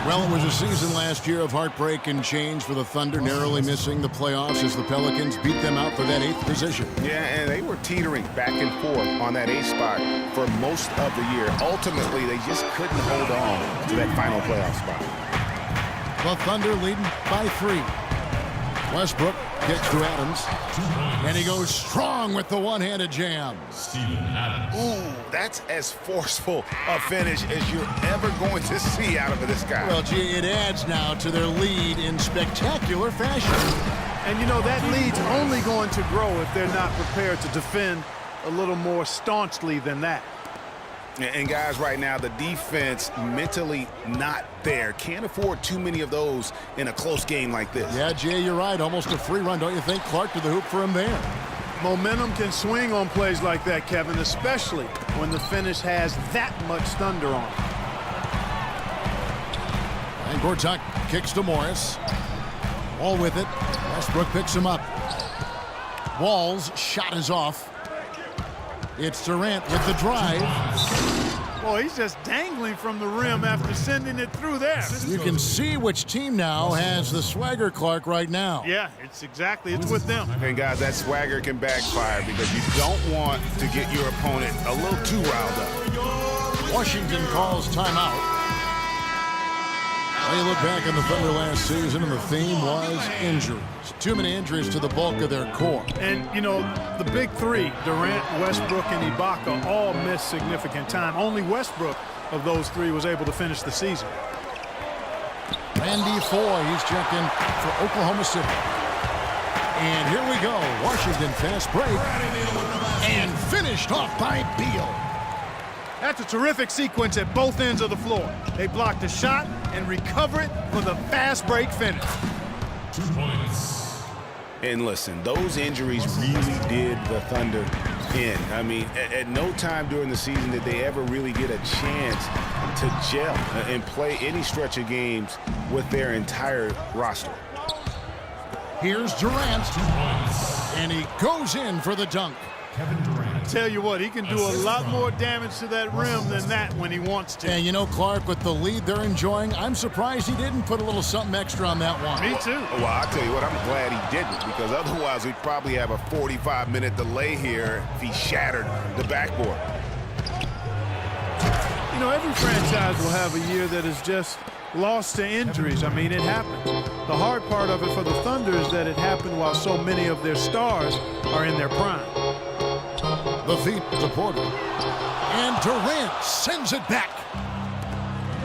Well, it was a season last year of heartbreak and change for the Thunder, narrowly missing the playoffs as the Pelicans beat them out for that 8th position. Yeah, and they were teetering back and forth on that 8th spot for most of the year. Ultimately, they just couldn't hold on to that final playoff spot. The Thunder leading by 3. Westbrook kicks to Adams, and he goes strong with the one-handed jam. Steven Adams. Ooh, that's as forceful a finish as you're ever going to see out of this guy. Well, gee, it adds now to their lead in spectacular fashion. And, you know, that lead's only going to grow if they're not prepared to defend a little more staunchly than that. And guys, right now, the defense mentally not there. Can't afford too many of those in a close game like this. Yeah, Jay, you're right. Almost a free run, don't you think? Clark to the hoop for him there. Momentum can swing on plays like that, Kevin, especially when the finish has that much thunder on it. And Gortat kicks to Morris. Wall with it. Westbrook picks him up. Wall's shot is off. It's Durant with the drive. Well, he's just dangling from the rim after sending it through there. You can see which team now has the swagger, Clark, right now. Yeah, it's with them. And guys, that swagger can backfire because you don't want to get your opponent a little too riled up. Washington calls timeout. Well, you look back on the Thunder last season, and the theme was injuries. Too many injuries to the bulk of their core. And, you know, the big three, Durant, Westbrook, and Ibaka, all missed significant time. Only Westbrook of those three was able to finish the season. Randy Foye, he's checked in for Oklahoma City. And here we go. Washington fast break. And finished off by Beal. That's a terrific sequence at both ends of the floor. They blocked a shot and recover it for the fast break finish. 2 points. And listen, those injuries really did the Thunder in. I mean, at no time during the season did they ever really get a chance to gel and play any stretch of games with their entire roster. Here's Durant. 2 points. And he goes in for the dunk. Kevin Durant. Tell you what, he can do a lot more damage to that rim than that when he wants to. And you know, Clark, with the lead they're enjoying, I'm surprised he didn't put a little something extra on that one. Me too. Well, I'll tell you what, I'm glad he didn't, because otherwise we'd probably have a 45-minute delay here if he shattered the backboard. You know, every franchise will have a year that is just lost to injuries. I mean, it happens. The hard part of it for the Thunder is that it happened while so many of their stars are in their prime. The feet to Porter. And Durant sends it back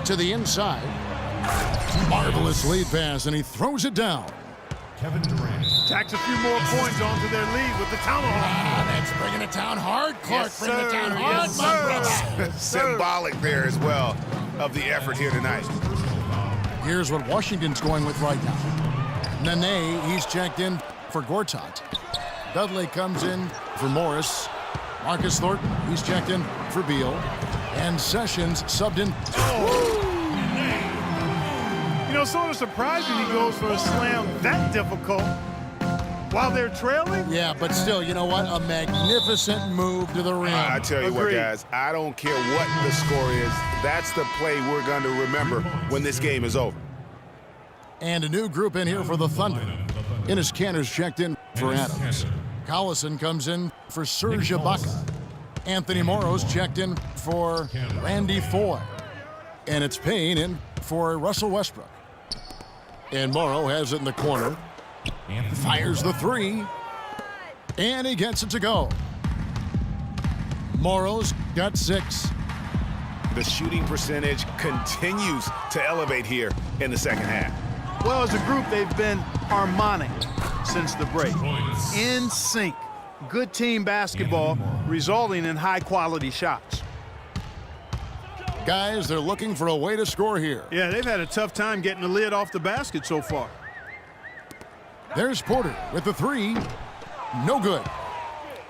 to the inside. Marvelous lead pass, and he throws it down. Kevin Durant. Tacks a few more points onto their lead with the tomahawk. That's bringing it down hard, Clark. Yes, bringing it sir. down hard, Yes, my sir. brother. Symbolic there as well of the effort here tonight. Here's what Washington's going with right now. Nene, he's checked in for Gortat. Dudley comes in for Morris. Marcus Thornton, he's checked in for Beal. And Sessions subbed in. You know, sort of surprising he goes for a slam that difficult while they're trailing. Yeah, but still, you know what? A magnificent move to the rim. I tell you what, Agreed. guys, I don't care what the score is. That's the play we're going to remember when this game is over. And a new group in here for the Thunder. Enes Kanter's checked in for Adams. Collison comes in for Serge Ibaka. Anthony Morrow's checked in for Randy Foye. And it's Payne in for Russell Westbrook. And Morrow has it in the corner. Fires the three. And he gets it to go. Morrow's got 6. The shooting percentage continues to elevate here in the second half. Well, as a group, they've been harmonic since the break. Points. In sync. Good team basketball resulting in high-quality shots. Guys, they're looking for a way to score here. Yeah, they've had a tough time getting the lid off the basket so far. There's Porter with the 3. No good.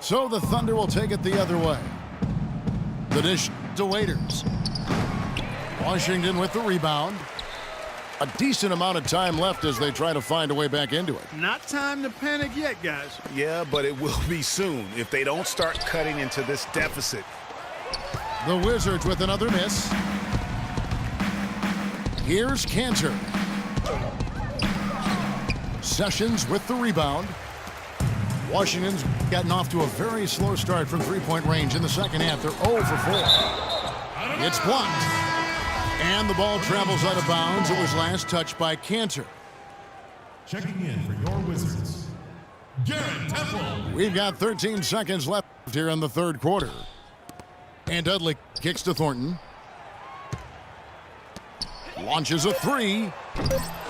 So the Thunder will take it the other way. The dish to Waiters. Washington with the rebound. A decent amount of time left as they try to find a way back into it. Not time to panic yet, guys. Yeah, but it will be soon if they don't start cutting into this deficit. The Wizards with another miss. Here's Cantor. Sessions with the rebound. Washington's gotten off to a very slow start from three-point range in the second half. They're 0 for 4. It's blocked. And the ball travels out of bounds. It was last touched by Cantor. Checking in for your Wizards, Garrett Temple. We've got 13 seconds left here in the third quarter. And Dudley kicks to Thornton. Launches a three.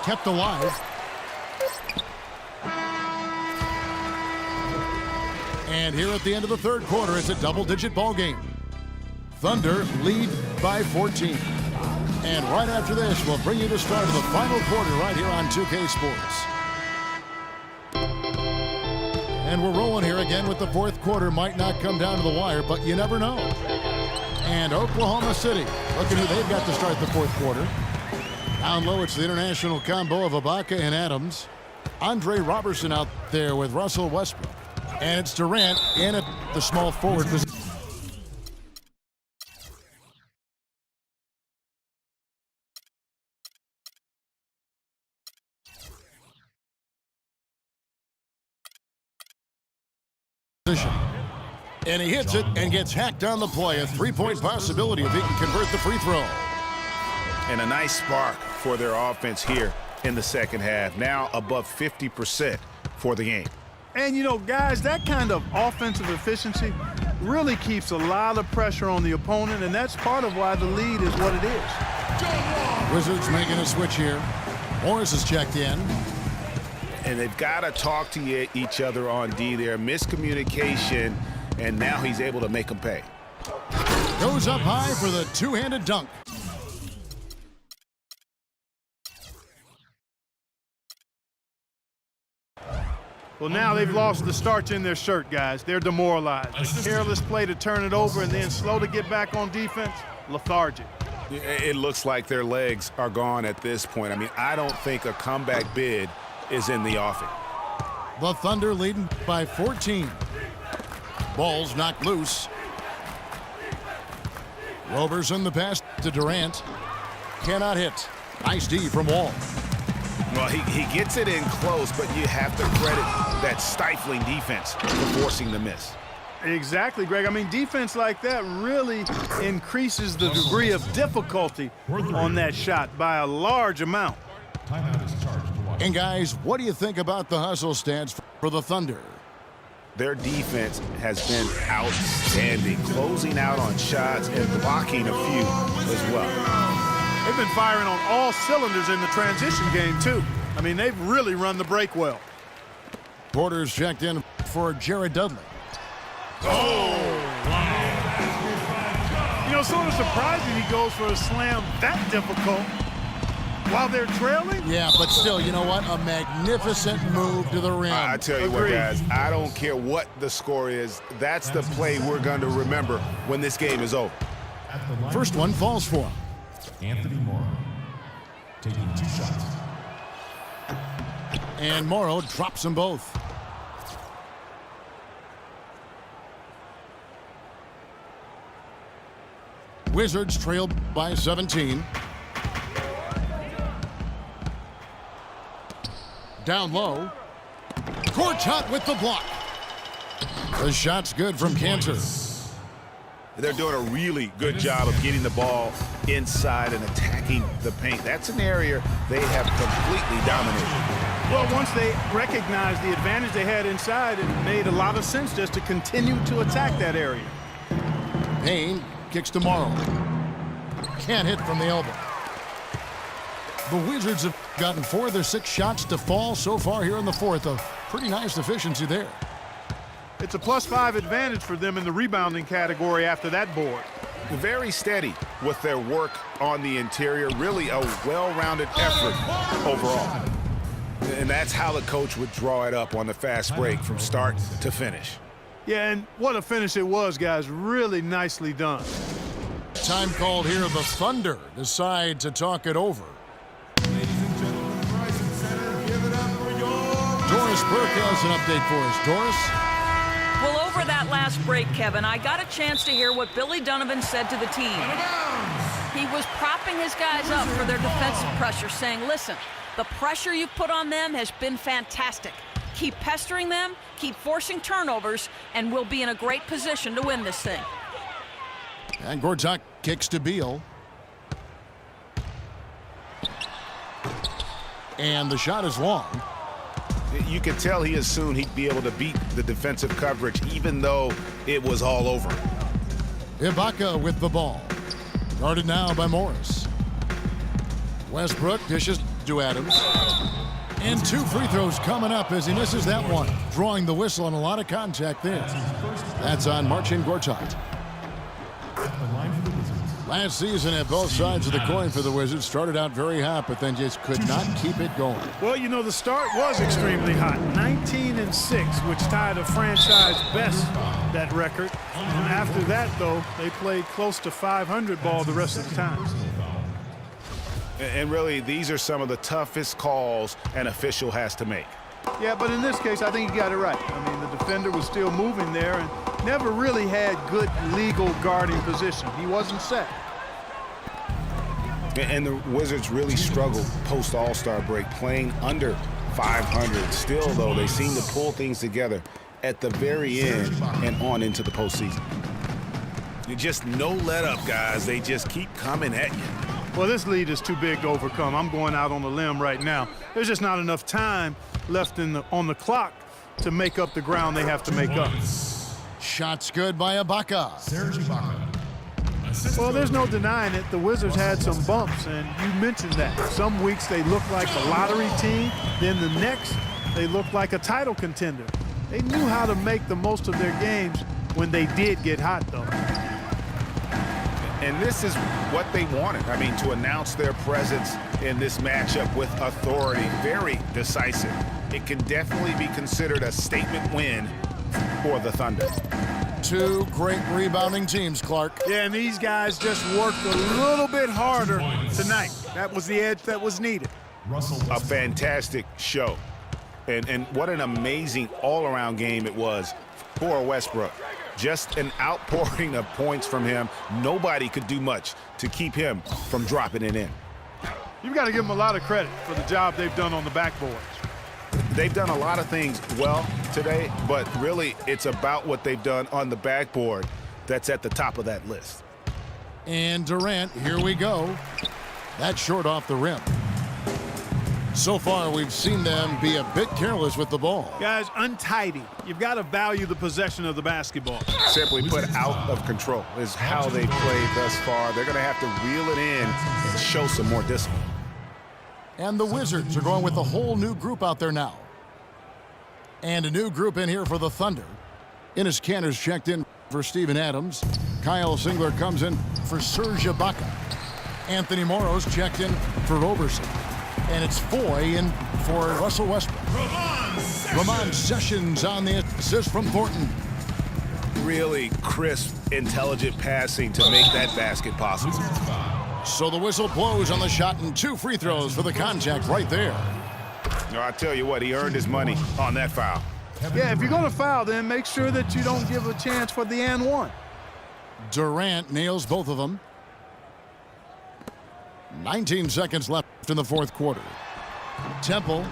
Kept alive. And here at the end of the third quarter, it's a double-digit ball game. Thunder lead by 14. And right after this, we'll bring you the start of the final quarter right here on 2K Sports. And we're rolling here again with the fourth quarter. Might not come down to the wire, but you never know. And Oklahoma City, looking who they've got to start the fourth quarter. Down low, it's the international combo of Ibaka and Adams. Andre Robertson out there with Russell Westbrook. And it's Durant in at the small forward position. And he hits it and gets hacked on the play. A three-point possibility if he can convert the free throw. And a nice spark for their offense here in the second half. Now above 50% for the game. And, you know, guys, that kind of offensive efficiency really keeps a lot of pressure on the opponent, and that's part of why the lead is what it is. Wizards making a switch here. Morris is checked in. And they've got to talk to each other on D there. Miscommunication, and now he's able to make them pay. Goes up high for the two-handed dunk. Well, now they've lost the starch in their shirt, guys. They're demoralized. A careless play to turn it over and then slow to get back on defense, lethargic. It looks like their legs are gone at this point. I mean, I don't think a comeback bid is in the offing. The Thunder leading by 14. Ball's knocked loose. Roberson the pass to Durant. Cannot hit. Nice D from Wall. Well, he gets it in close, but you have to credit that stifling defense for forcing the miss. Exactly, Greg. I mean, defense like that really increases the degree of difficulty on that shot by a large amount. Timeout is charged to watch. And guys, what do you think about the hustle stats for the Thunder? Their defense has been outstanding, closing out on shots and blocking a few as well. They've been firing on all cylinders in the transition game, too. I mean, they've really run the break well. Porter's checked in for Jared Dudley. Oh, wow. You know, sort of surprising he goes for a slam that difficult while they're trailing. Yeah, but still, you know what? A magnificent move to the rim. I tell you what, guys, I don't care what the score is. That's the play we're going to remember when this game is over. First one falls for him. Anthony Morrow taking 2 shots. And Morrow drops them both. Wizards trail by 17. Down low. Gortat with the block. The shot's good from Cantor. They're doing a really good job of getting the ball inside and attacking the paint. That's an area they have completely dominated. Well, once they recognized the advantage they had inside, it made a lot of sense just to continue to attack that area. Payne kicks to Morrow. Can't hit from the elbow. The Wizards have gotten 4 of their 6 shots to fall so far here in the fourth. A pretty nice efficiency there. It's a +5 advantage for them in the rebounding category after that board. Very steady with their work on the interior. Really a well-rounded effort overall. And that's how the coach would draw it up on the fast break from start to finish. Yeah, and what a finish it was, guys. Really nicely done. Time called here. The Thunder decide to talk it over. Ladies and gentlemen, Verizon Center, give it up for your... Doris Burke has an update for us. Doris? Well, over that last break, Kevin, I got a chance to hear what Billy Donovan said to the team. He was propping his guys up for their defensive pressure, saying, listen, the pressure you've put on them has been fantastic. Keep pestering them, keep forcing turnovers, and we'll be in a great position to win this thing. And Gortat kicks to Beal. And the shot is long. You could tell he assumed he'd be able to beat the defensive coverage, even though it was all over. Ibaka with the ball. Guarded now by Morris. Westbrook dishes to Adams. And 2 free throws coming up as he misses that one. Drawing the whistle on a lot of contact there. That's on Marcin Gortat. Last season at both sides of the coin for the Wizards. Started out very hot, but then just could not keep it going. Well, you know, the start was extremely hot. 19-6, which tied a franchise best, that record. And after that, though, they played close to 500 ball the rest of the time. And really, these are some of the toughest calls an official has to make. Yeah, but in this case, I think he got it right. I mean, the defender was still moving there and never really had good legal guarding position. He wasn't set. And the Wizards really struggled post-All-Star break, playing under 500. Still, though, they seem to pull things together at the very end and on into the postseason. Just no let-up, guys. They just keep coming at you. Well, this lead is too big to overcome. I'm going out on the limb right now. There's just not enough time left on the clock to make up the ground they have to make up. Shots good by Ibaka. Serge Ibaka. Well, there's no denying it. The Wizards had some bumps, and you mentioned that. Some weeks they look like a lottery team. Then the next, they look like a title contender. They knew how to make the most of their games when they did get hot, though. And this is what they wanted. I mean, to announce their presence in this matchup with authority, very decisive. It can definitely be considered a statement win for the Thunder. 2 great rebounding teams, Clark. Yeah, and these guys just worked a little bit harder tonight. That was the edge that was needed. A fantastic show. And what an amazing all-around game it was for Westbrook. Just an outpouring of points from him. Nobody could do much to keep him from dropping it in. You've got to give them a lot of credit for the job they've done on the backboards. They've done a lot of things well today, but really it's about what they've done on the backboard that's at the top of that list. And Durant, here we go. That's short off the rim. So far, we've seen them be a bit careless with the ball. Guys, untidy. You've got to value the possession of the basketball. Simply put, out of control is how they played thus far. They're going to have to reel it in and show some more discipline. And the Wizards are going with a whole new group out there now. And a new group in here for the Thunder. Enes Kanter's checked in for Steven Adams. Kyle Singler comes in for Serge Ibaka. Anthony Morrow's checked in for Roberson. And it's Foy in for Russell Westbrook. Ramon Sessions on the assist from Thornton. Really crisp, intelligent passing to make that basket possible. So the whistle blows on the shot and 2 free throws for the contact right there. No, I tell you what, he earned his money on that foul. Yeah, if you're going to foul, then make sure that you don't give a chance for the and one. Durant nails both of them. 19 seconds left in the 4th quarter. Temple